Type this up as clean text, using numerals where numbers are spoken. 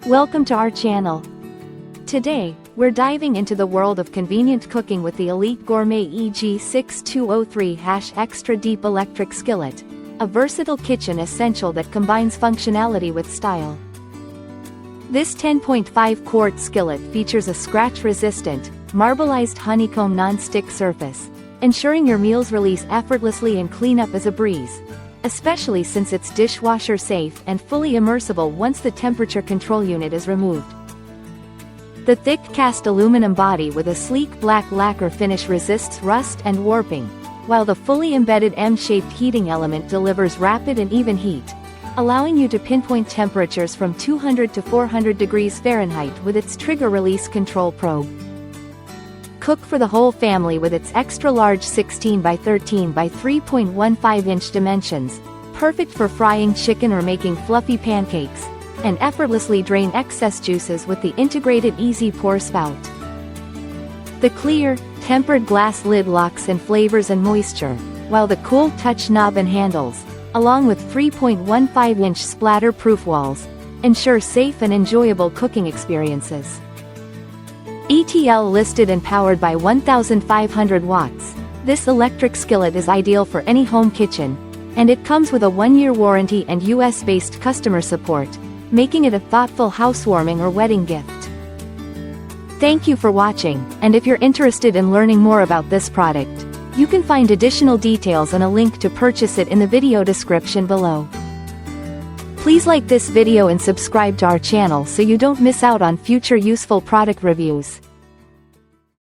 Welcome to our channel. Today, we're diving into the world of convenient cooking with the Elite Gourmet EG6203-Extra Deep Electric Skillet, a versatile kitchen essential that combines functionality with style. This 10.5-quart skillet features a scratch-resistant, marbleized honeycomb non-stick surface, ensuring your meals release effortlessly and clean up as a breeze, especially since it's dishwasher-safe and fully immersible once the temperature control unit is removed. The thick cast aluminum body with a sleek black lacquer finish resists rust and warping, while the fully embedded M-shaped heating element delivers rapid and even heat, allowing you to pinpoint temperatures from 200 to 400 degrees Fahrenheit with its trigger release control probe. Cook for the whole family with its extra-large 16 by 13 by 3.15-inch dimensions, perfect for frying chicken or making fluffy pancakes, and effortlessly drain excess juices with the integrated Easy Pour spout. The clear, tempered glass lid locks in flavors and moisture, while the cool touch knob and handles, along with 3.15-inch splatter-proof walls, ensure safe and enjoyable cooking experiences. ETL listed and powered by 1,500 watts, this electric skillet is ideal for any home kitchen, and it comes with a 1-year warranty and US-based customer support, making it a thoughtful housewarming or wedding gift. Thank you for watching, and if you're interested in learning more about this product, you can find additional details and a link to purchase it in the video description below. Please like this video and subscribe to our channel so you don't miss out on future useful product reviews.